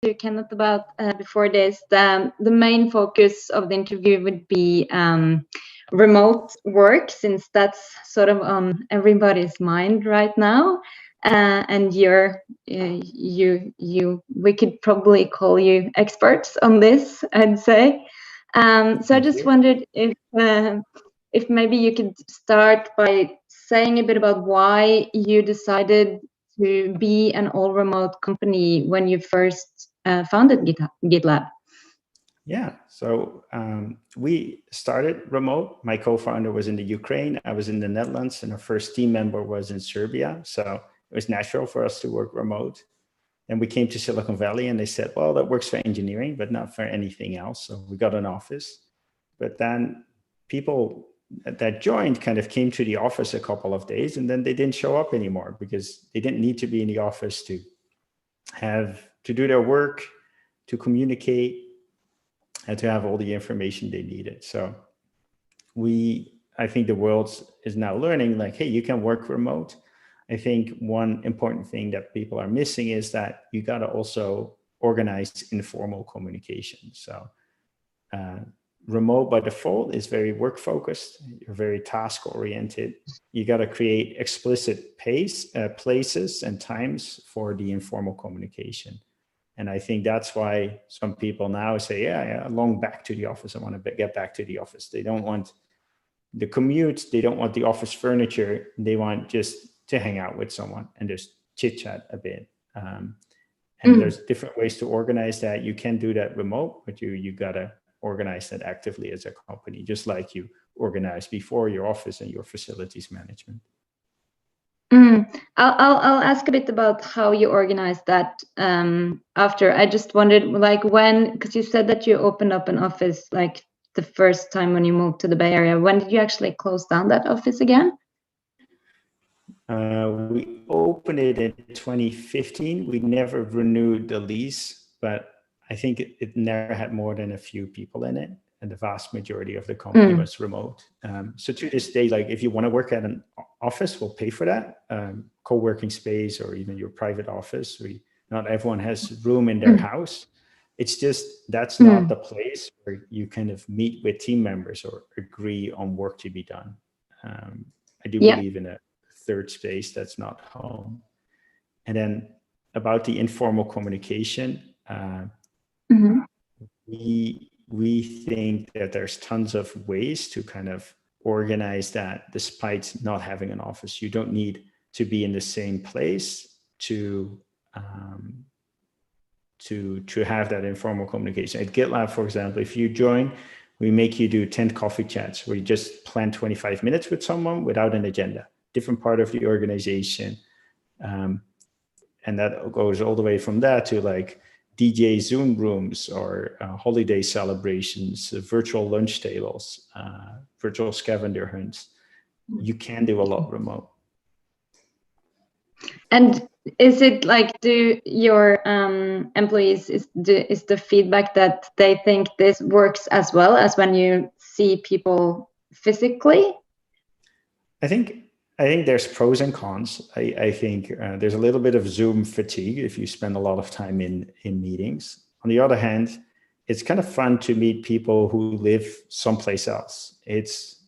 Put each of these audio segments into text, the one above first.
to Kenneth about before this, the main focus of the interview would be remote work, since that's sort of on everybody's mind right now. And we could probably call you experts on this, I'd say. So I just wondered if maybe you could start by saying a bit about why you decided to be an all-remote company when you first founded Gitlab. Yeah, so we started remote. My co-founder was in the Ukraine, I was in the Netherlands, and our first team member was in Serbia. So it was natural for us to work remote. And we came to Silicon Valley and they said, well, that works for engineering, but not for anything else. So we got an office. But then people that joined kind of came to the office a couple of days and then they didn't show up anymore because they didn't need to be in the office to do their work, to communicate, and to have all the information they needed. So I think the world is now learning like, hey, you can work remote. I think one important thing that people are missing is that you got to also organize informal communication. So remote by default is very work focused. You're very task oriented. You got to create explicit places and times for the informal communication. And I think that's why some people now say, yeah, I long back to the office. I want to get back to the office. They don't want the commute. They don't want the office furniture. They want just to hang out with someone and just chit chat a bit. And there's different ways to organize that. You can do that remote, but you got to organize that actively as a company, just like you organize before your office and your facilities management. I'll ask a bit about how you organize that after. I just wondered, like, when, because you said that you opened up an office like the first time when you moved to the Bay Area. When did you actually close down that office again? We opened it in 2015. We never renewed the lease, but I think it never had more than a few people in it. And the vast majority of the company was remote. So to this day, like if you want to work at an office, we'll pay for that. Co-working space or even your private office. Not everyone has room in their house. It's just, that's not the place where you kind of meet with team members or agree on work to be done. I do believe in a third space that's not home. And then about the informal communication, we think that there's tons of ways to kind of organize that despite not having an office. You don't need to be in the same place to have that informal communication. At GitLab, for example, if you join, we make you do 10 coffee chats where you just plan 25 minutes with someone without an agenda, different part of the organization. And that goes all the way from that to like DJ Zoom rooms or holiday celebrations, virtual lunch tables, virtual scavenger hunts. You can do a lot remote. And is it like, do your employees, is the feedback that they think this works as well as when you see people physically? I think there's pros and cons. I think there's a little bit of Zoom fatigue if you spend a lot of time in meetings. On the other hand, it's kind of fun to meet people who live someplace else. It's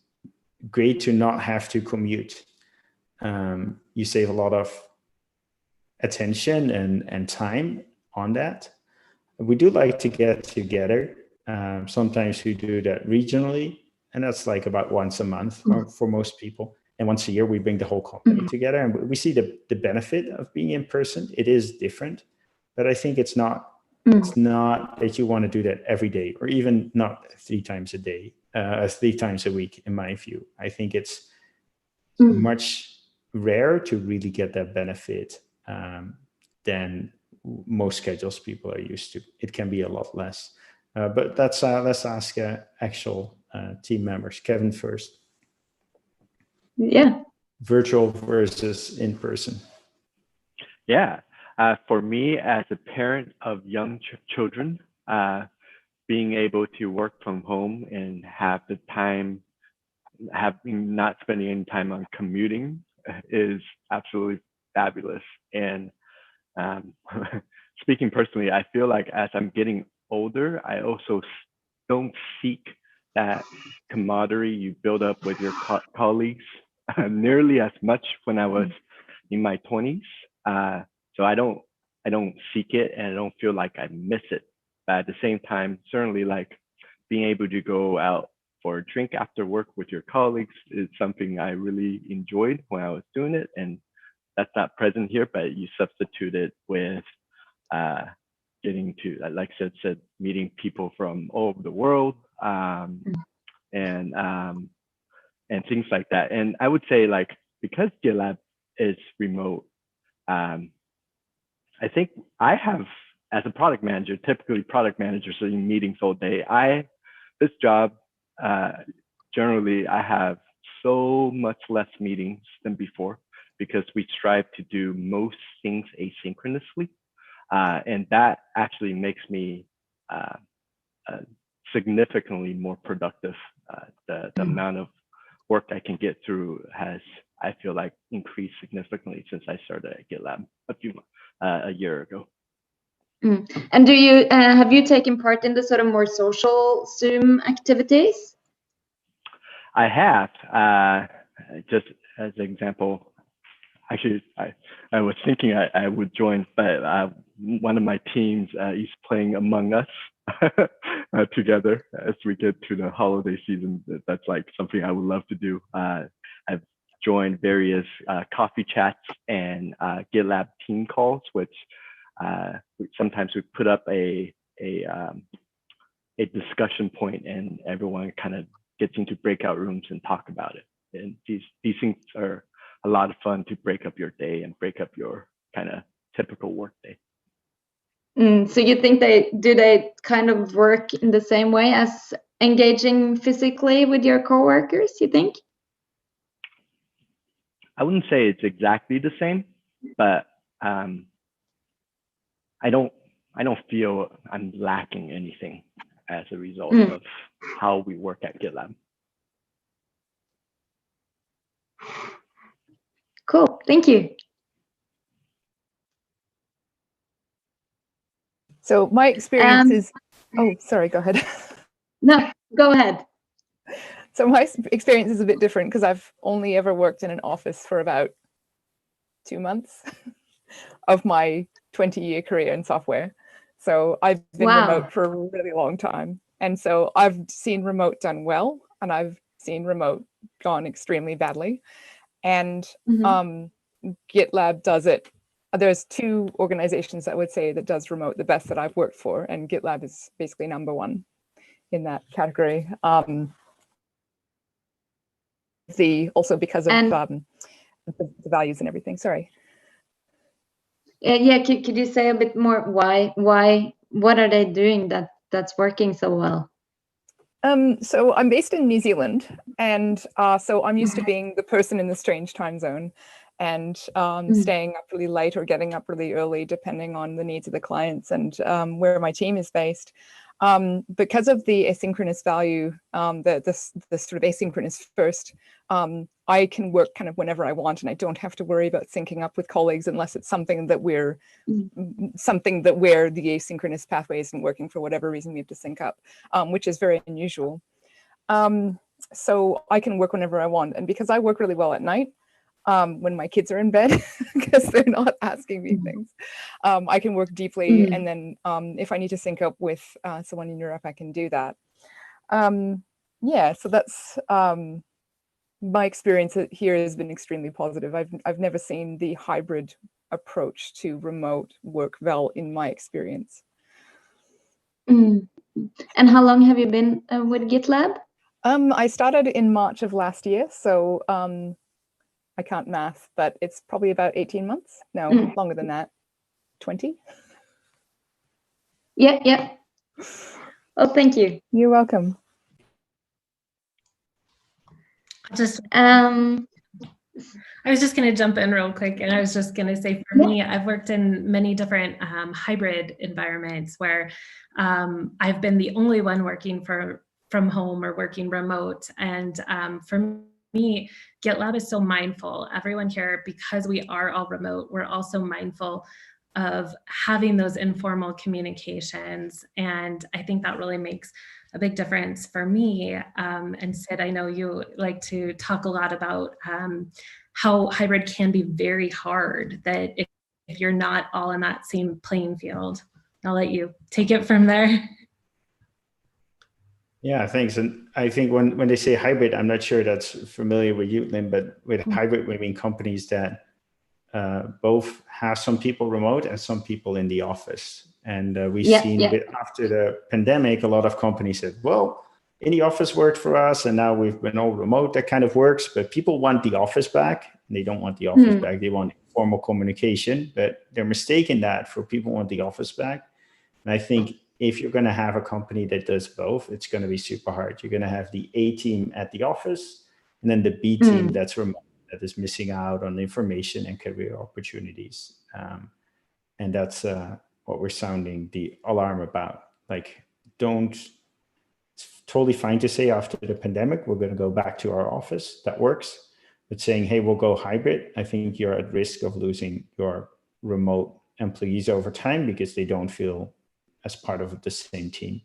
great to not have to commute. You save a lot of attention and time on that. We do like to get together. Sometimes we do that regionally, and that's like about once a month for most people. And once a year, we bring the whole company together, and we see the benefit of being in person. It is different, but I think it's not that you want to do that every day, or even not 3 times a day, 3 times a week, in my view. I think it's much rarer to really get that benefit than most schedules people are used to. It can be a lot less. But let's ask actual team members. Kevin first. Yeah. Virtual versus in person. Yeah. For me, as a parent of young children, being able to work from home and have the time, not spending any time on commuting is absolutely fabulous. And speaking personally, I feel like as I'm getting older, I also don't seek that camaraderie you build up with your colleagues nearly as much when I was in my 20s. So I don't seek it, and I don't feel like I miss it. But at the same time, certainly like being able to go out for a drink after work with your colleagues is something I really enjoyed when I was doing it. And that's not present here, but you substitute it with getting to, like I said, meeting people from all over the world, and things like that. And I would say, like, because Gitlab is remote, I think I have, as a product manager, typically product managers are in meetings all day. This job, generally, I have so much less meetings than before because we strive to do most things asynchronously. And that actually makes me significantly more productive. The amount of work I can get through has, I feel like, increased significantly since I started at Gitlab a year ago. And do you have you taken part in the sort of more social Zoom activities? I have. Just as an example, actually, I was thinking I would join, but one of my teams is playing Among Us together as we get to the holiday season. That's like something I would love to do. I've joined various coffee chats and Gitlab team calls, which sometimes we put up a discussion point, and everyone kind of gets into breakout rooms and talk about it. And these things are a lot of fun to break up your day and break up your kind of typical work day. So you think they kind of work in the same way as engaging physically with your coworkers, you think? I wouldn't say it's exactly the same, but I don't feel I'm lacking anything as a result of how we work at Gitlab. Cool, thank you. So my experience is, oh, sorry, go ahead. No, go ahead. So my experience is a bit different because I've only ever worked in an office for about 2 months of my 20-year career in software. So I've been remote for a really long time. And so I've seen remote done well, and I've seen remote gone extremely badly. And Gitlab does it. There's 2 organizations that I would say that does remote the best that I've worked for, and Gitlab is basically number 1 in that category. Also because of the values and everything. Sorry. Yeah, could you say a bit more why? What are they doing that's working so well? So I'm based in New Zealand, and so I'm used to being the person in the strange time zone, and staying up really late or getting up really early, depending on the needs of the clients and where my team is based. Because of the asynchronous value, the sort of asynchronous first, I can work kind of whenever I want, and I don't have to worry about syncing up with colleagues unless it's something that where the asynchronous pathway isn't working for whatever reason. We have to sync up, which is very unusual. So I can work whenever I want, and because I work really well at night, when my kids are in bed, because they're not asking me things, I can work deeply, and then if I need to sync up with someone in Europe, I can do that. Yeah, so that's my experience here has been extremely positive. I've never seen the hybrid approach to remote work well in my experience. And how long have you been with Gitlab? I started in March of last year, so I can't math, but it's probably about 18 months. No, longer than that. 20? Yeah. Oh, thank you. You're welcome. I was just going to jump in real quick, and I was just going to say, for me, I've worked in many different hybrid environments where I've been the only one working from home or working remote, and for me, GitLab is so mindful. Everyone here, because we are all remote, we're also mindful of having those informal communications. And I think that really makes a big difference for me. And Sid, I know you like to talk a lot about how hybrid can be very hard, that if you're not all in that same playing field. I'll let you take it from there. Yeah, thanks. And I think when they say hybrid, I'm not sure that's familiar with you, Lynn, but with hybrid, we mean companies that both have some people remote and some people in the office. And we've seen after the pandemic, a lot of companies said, well, in the office worked for us, and now we've been all remote. That kind of works, but people want the office back. And they don't want the office back. They want formal communication, but they're mistaking that for people want the office back. And I think if you're going to have a company that does both, it's going to be super hard. You're going to have the A team at the office, and then the B team that's remote, that is missing out on information and career opportunities. And that's what we're sounding the alarm about. Like, it's totally fine to say after the pandemic, we're going to go back to our office. That works. But saying, hey, we'll go hybrid, I think you're at risk of losing your remote employees over time because they don't feel as part of the same team.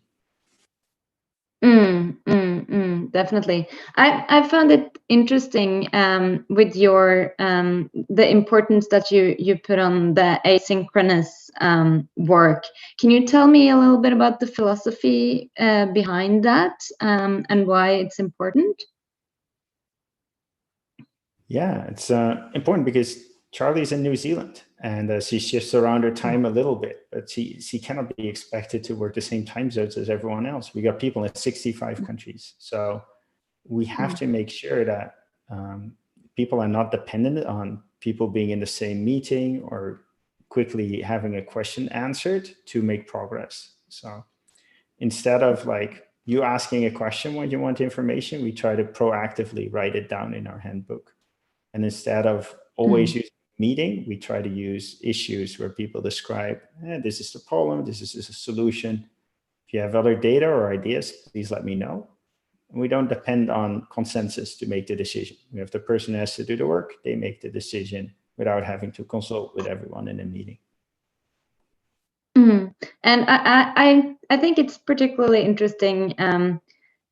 Definitely. I found it interesting with your the importance that you put on the asynchronous work. Can you tell me a little bit about the philosophy behind that and why it's important? Yeah, it's important because Charlie's in New Zealand, and she shifts around her time a little bit, but she cannot be expected to work the same time zones as everyone else. We got people in 65 countries. So we have to make sure that people are not dependent on people being in the same meeting or quickly having a question answered to make progress. So instead of like you asking a question when you want information, we try to proactively write it down in our handbook. And instead of always using meeting, we try to use issues where people describe, this is the problem, this is a solution. If you have other data or ideas, please let me know. And we don't depend on consensus to make the decision. We have the person who has to do the work, they make the decision without having to consult with everyone in a meeting. And I think it's particularly interesting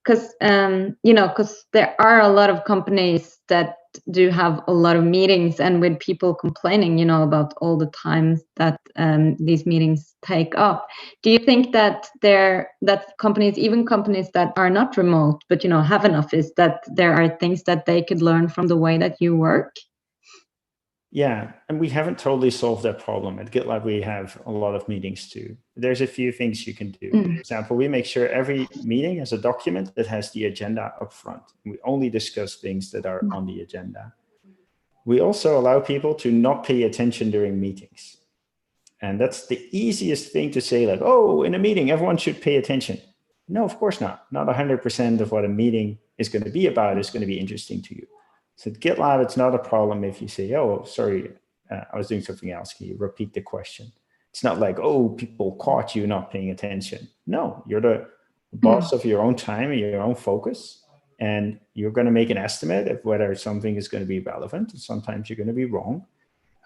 because because there are a lot of companies that do have a lot of meetings, and with people complaining, about all the time that these meetings take up. Do you think that companies, even companies that are not remote, but have an office, that there are things that they could learn from the way that you work? Yeah, and we haven't totally solved that problem. At Gitlab, we have a lot of meetings too. There's a few things you can do. For example, we make sure every meeting has a document that has the agenda up front. We only discuss things that are on the agenda. We also allow people to not pay attention during meetings. And that's the easiest thing to say, like, oh, in a meeting, everyone should pay attention. No, of course not. Not 100% of what a meeting is going to be about is going to be interesting to you. So at GitLab, it's not a problem if you say, oh, sorry, I was doing something else. Can you repeat the question? It's not like, oh, people caught you not paying attention. No, you're the boss of your own time and your own focus. And you're going to make an estimate of whether something is going to be relevant. Sometimes you're going to be wrong,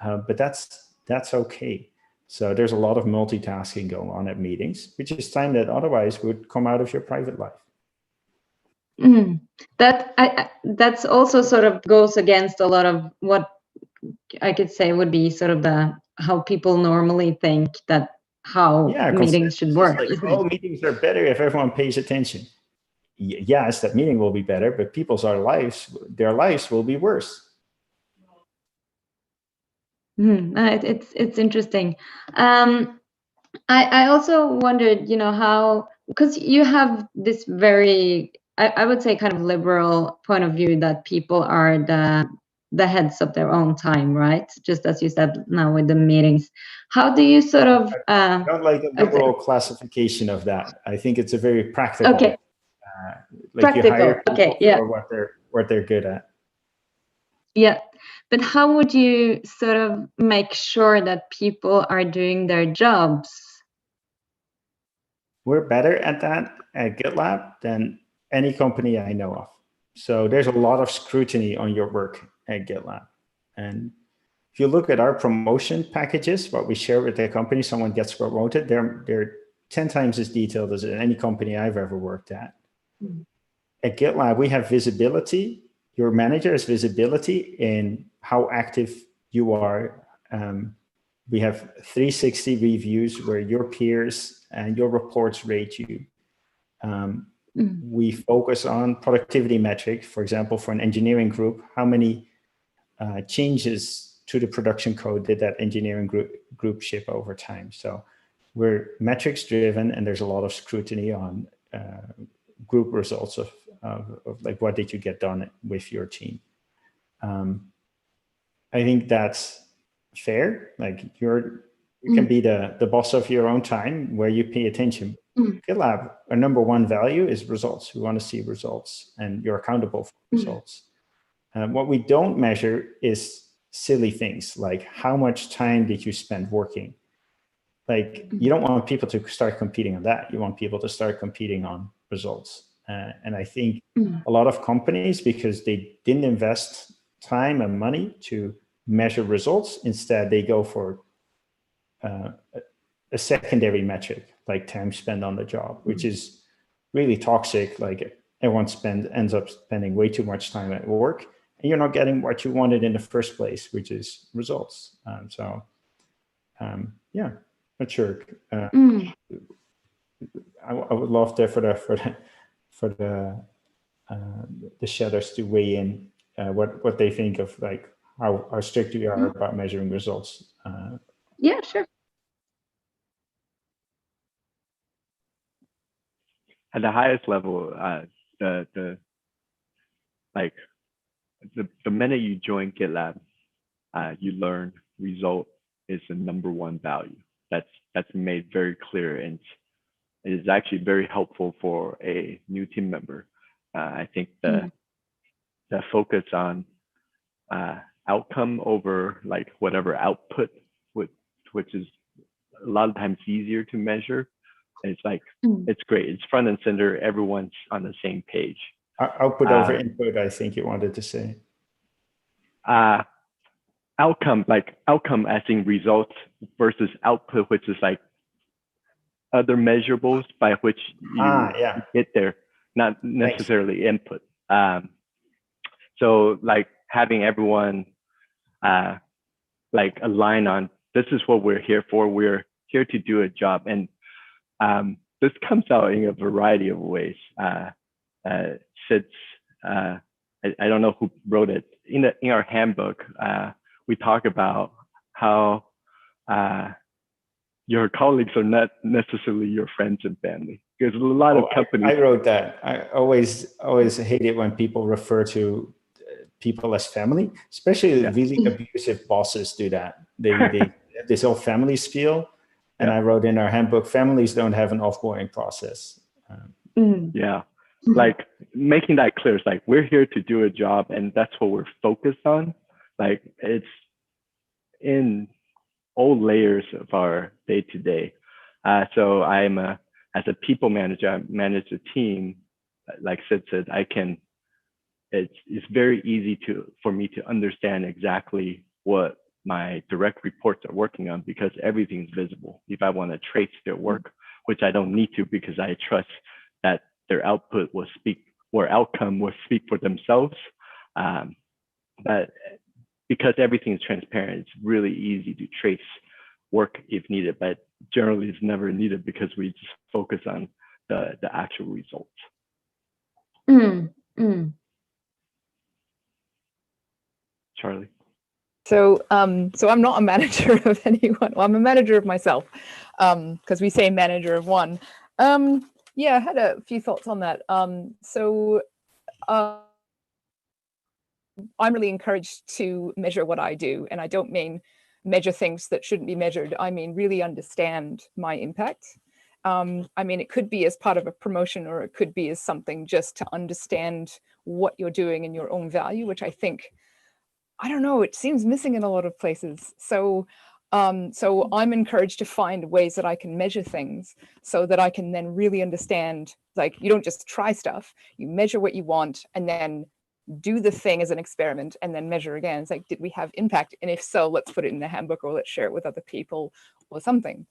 but that's okay. So there's a lot of multitasking going on at meetings, which is time that otherwise would come out of your private life. That's also sort of goes against a lot of what I could say would be sort of how people normally think that how meetings should work. Like, oh, meetings are better if everyone pays attention. Yes, that meeting will be better, but their lives will be worse. It's interesting. I also wondered, how, because you have this very, I would say, kind of liberal point of view that people are the heads of their own time, right? Just as you said now with the meetings. How do you sort of? I don't like the liberal classification of that. I think it's a very practical. Okay. You hire people for what they're good at. Yeah, but how would you sort of make sure that people are doing their jobs? We're better at that at Gitlab than any company I know of. So there's a lot of scrutiny on your work at Gitlab. And if you look at our promotion packages, what we share with the company, someone gets promoted, they're 10 times as detailed as any company I've ever worked at. At GitLab, we have visibility. Your manager has visibility in how active you are. We have 360 reviews where your peers and your reports rate you. We focus on productivity metrics. For example, for an engineering group, how many changes to the production code did that engineering group ship over time? So we're metrics driven, and there's a lot of scrutiny on group results of like, what did you get done with your team? I think that's fair. Like you can be the boss of your own time, where you pay attention. GitLab, our number one value is results. We want to see results, and you're accountable for results. What we don't measure is silly things like how much time did you spend working? Like you don't want people to start competing on that. You want people to start competing on results. And I think a lot of companies, because they didn't invest time and money to measure results, instead they go for a secondary metric like time spent on the job, which is really toxic. Like everyone ends up spending way too much time at work, and you're not getting what you wanted in the first place, which is results. Yeah, not sure. I would love there for the shadows to weigh in what they think of like how strict we are about measuring results. Yeah, sure. At the highest level, the minute you join GitLab, you learn result is the number one value. That's made very clear, and it is actually very helpful for a new team member. I think the focus on outcome over like whatever output, which is a lot of times easier to measure. It's like, it's great. It's front and center. Everyone's on the same page. Output over input, I think you wanted to say. Outcome as in results versus output, which is like other measurables by which you get there, not necessarily input. So like having everyone like align on, this is what we're here for. We're here to do a job. And this comes out in a variety of ways. I don't know who wrote it. In our handbook, we talk about how your colleagues are not necessarily your friends and family. There's a lot of companies. I wrote that. I always hate it when people refer to people as family, especially really abusive bosses do that. They have this whole family spiel. And I wrote in our handbook, families don't have an offboarding process. Like making that clear. It's like, we're here to do a job, and that's what we're focused on. Like it's in all layers of our day-to-day. So as a people manager, I manage a team. Like Sid said, it's very easy for me to understand exactly what my direct reports are working on, because everything's visible. If I want to trace their work, which I don't need to, because I trust that their output will speak, or outcome will speak for themselves. But because everything is transparent, it's really easy to trace work if needed, but generally it's never needed because we just focus on the actual results. Charlie. So I'm not a manager of anyone. Well, I'm a manager of myself, because we say manager of one. Yeah, I had a few thoughts on that. I'm really encouraged to measure what I do, and I don't mean measure things that shouldn't be measured. I mean really understand my impact. I mean, it could be as part of a promotion, or it could be as something just to understand what you're doing and your own value, which I think, I don't know, it seems missing in a lot of places. So I'm encouraged to find ways that I can measure things so that I can then really understand, like, you don't just try stuff, you measure what you want, and then do the thing as an experiment and then measure again. It's like, did we have impact? And if so, let's put it in the handbook, or let's share it with other people or something.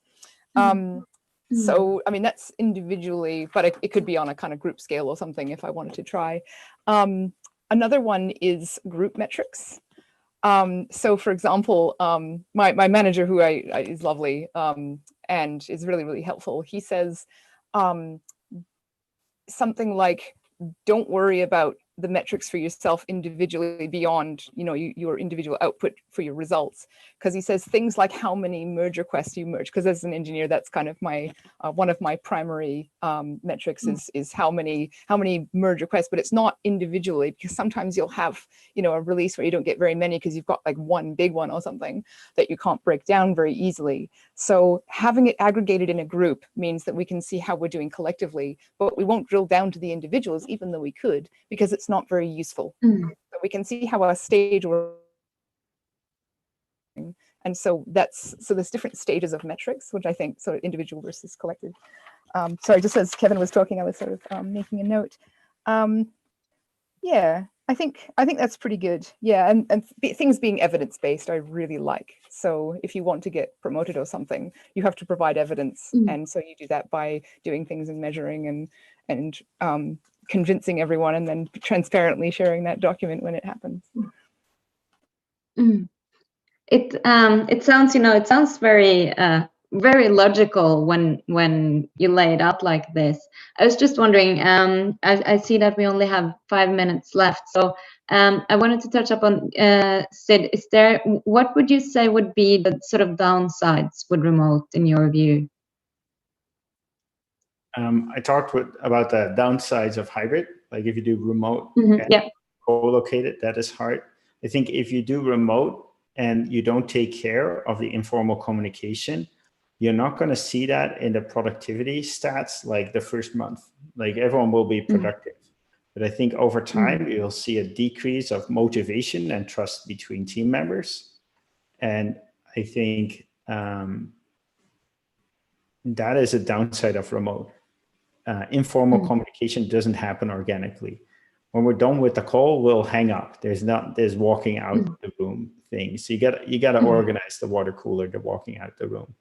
So, I mean, that's individually, but it could be on a kind of group scale or something if I wanted to try. Another one is group metrics. So for example, my manager, who is lovely and is really, really helpful, he says something like, don't worry about the metrics for yourself individually beyond, your individual output for your results. Because he says things like how many merge requests you merge, because as an engineer, that's kind of my one of my primary metrics is how many merge requests, but it's not individually, because sometimes you'll have, a release where you don't get very many because you've got like one big one or something that you can't break down very easily. So having it aggregated in a group means that we can see how we're doing collectively, but we won't drill down to the individuals, even though we could, because it's not very useful. But we can see how our stage we're, and so there's different stages of metrics, which I think sort of individual versus collective. Sorry, just as Kevin was talking, I was sort of making a note. Yeah, I think that's pretty good. Yeah, and things being evidence-based, I really like. So if you want to get promoted or something, you have to provide evidence, and so you do that by doing things and measuring and convincing everyone, and then transparently sharing that document when it happens. It sounds, it sounds very very logical when you lay it out like this. I was just wondering, I see that we only have 5 minutes left, so I wanted to touch up on Sid. What would you say would be the sort of downsides with remote in your view? I talked about the downsides of hybrid. Like if you do remote and co-located, that is hard. I think if you do remote and you don't take care of the informal communication, you're not going to see that in the productivity stats like the first month. Like everyone will be productive. But I think over time, you'll see a decrease of motivation and trust between team members. And I think that is a downside of remote. Informal communication doesn't happen organically. When we're done with the call, we'll hang up. There's walking out the room thing. So you gotta organize the water cooler, the walking out the room.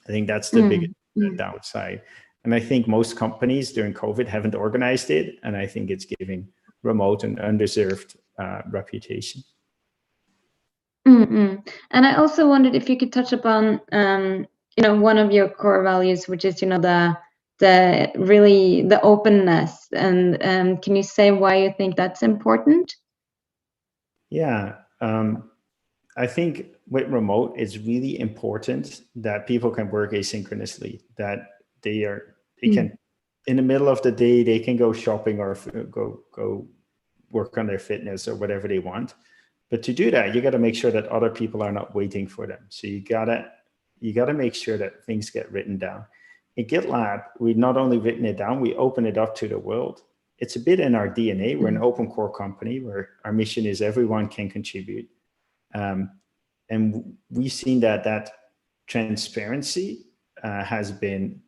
I think that's the biggest downside. And I think most companies during COVID haven't organized it. And I think it's giving remote an undeserved reputation. And I also wondered if you could touch upon, one of your core values, which is, the openness, and can you say why you think that's important? Yeah, I think with remote, it's really important that people can work asynchronously, that they can, in the middle of the day, they can go shopping or go work on their fitness or whatever they want. But to do that, you got to make sure that other people are not waiting for them. So you gotta make sure that things get written down. In Gitlab, we've not only written it down, we open it up to the world. It's a bit in our DNA. We're an open core company where our mission is everyone can contribute. And we've seen that transparency has been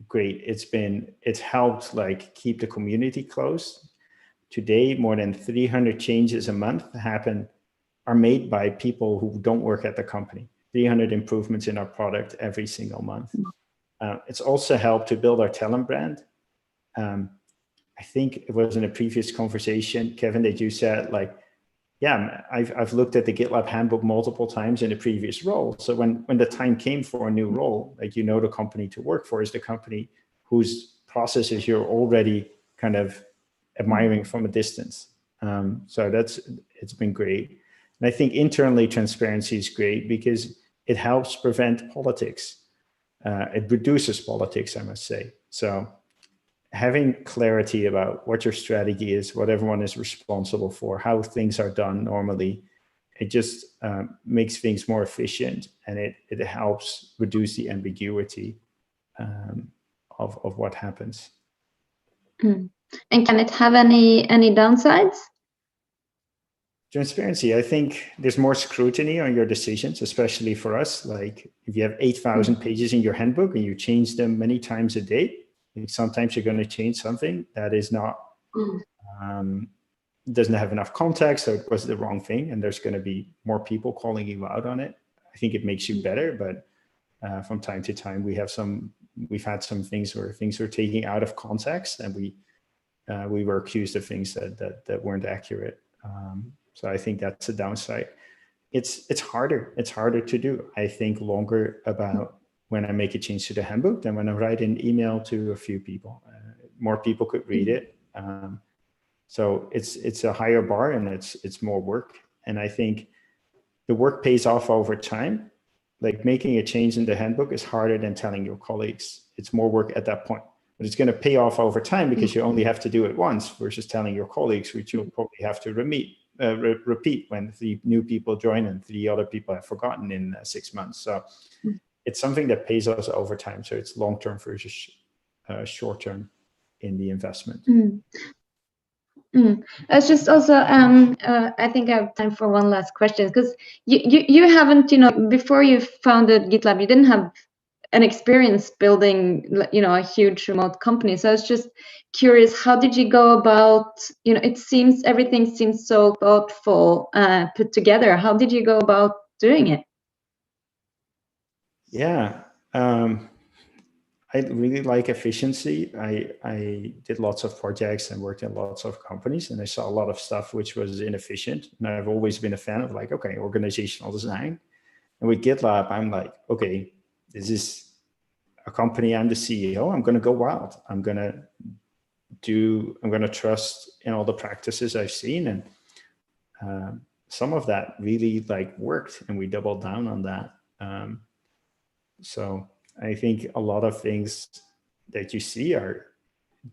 great. It's helped like keep the community close. Today, more than 300 changes a month are made by people who don't work at the company. 300 improvements in our product every single month. It's also helped to build our talent brand. I think it was in a previous conversation, Kevin, that you said like, yeah, I've looked at the GitLab handbook multiple times in a previous role. So when the time came for a new role, like, the company to work for is the company whose processes you're already kind of admiring from a distance. So it's been great. And I think internally transparency is great because it helps prevent politics. It reduces politics, I must say. So having clarity about what your strategy is, what everyone is responsible for, how things are done normally, it just makes things more efficient, and it helps reduce the ambiguity of what happens. And can it have any downsides? Transparency, I think there's more scrutiny on your decisions, especially for us. Like if you have 8,000 pages in your handbook and you change them many times a day, sometimes you're going to change something that is not doesn't have enough context, so it was the wrong thing, and there's going to be more people calling you out on it. I think it makes you better, but from time to time we've had some things where things were taken out of context, and we were accused of things that weren't accurate. So I think that's a downside. It's harder to do. I think longer about when I make a change to the handbook than when I write an email to a few people. More people could read it. So it's a higher bar, and it's more work. And I think the work pays off over time. Like making a change in the handbook is harder than telling your colleagues. It's more work at that point, but it's going to pay off over time because you only have to do it once versus telling your colleagues, which you'll probably have to repeat when 3 new people join and 3 other people have forgotten in 6 months. So it's something that pays us over time. So it's long-term versus short-term in the investment. It's just also, I think I have time for one last question, because you haven't, before you founded Gitlab, you didn't have an experience building, a huge remote company. So I was just curious, how did you go about, everything seems so thoughtful, put together. How did you go about doing it? Yeah. I really like efficiency. I did lots of projects and worked in lots of companies, and I saw a lot of stuff which was inefficient. And I've always been a fan of organizational design. And with GitLab, I'm like, okay, this is a company. I'm the CEO. I'm going to go wild. I'm going to trust in all the practices I've seen. And some of that really worked, and we doubled down on that. So I think a lot of things that you see are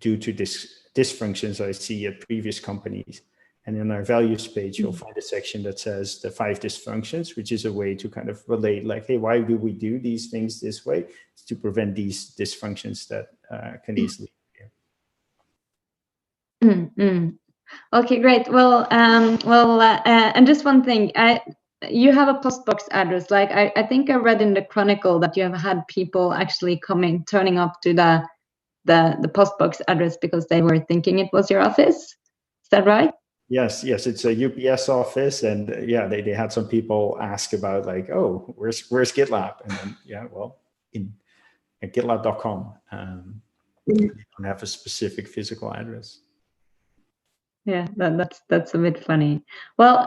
due to dysfunctions I see at previous companies. And in our values page, you'll find a section that says the 5 dysfunctions, which is a way to kind of relate, hey, why do we do these things this way? It's to prevent these dysfunctions that can easily appear. Okay, great. Well, and just one thing, you have a postbox address. I think I read in the Chronicle that you have had people actually turning up to the postbox address because they were thinking it was your office. Is that right? Yes, it's a UPS office, and they had some people ask about oh, where's GitLab, and then at gitlab.com. They don't have a specific physical address. Yeah, that's a bit funny. Well,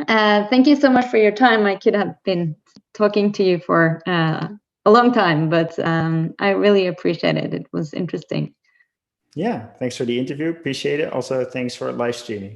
thank you so much for your time. I could have been talking to you for a long time, but I really appreciate it. It was interesting. Yeah, thanks for the interview. Appreciate it. Also, thanks for live streaming.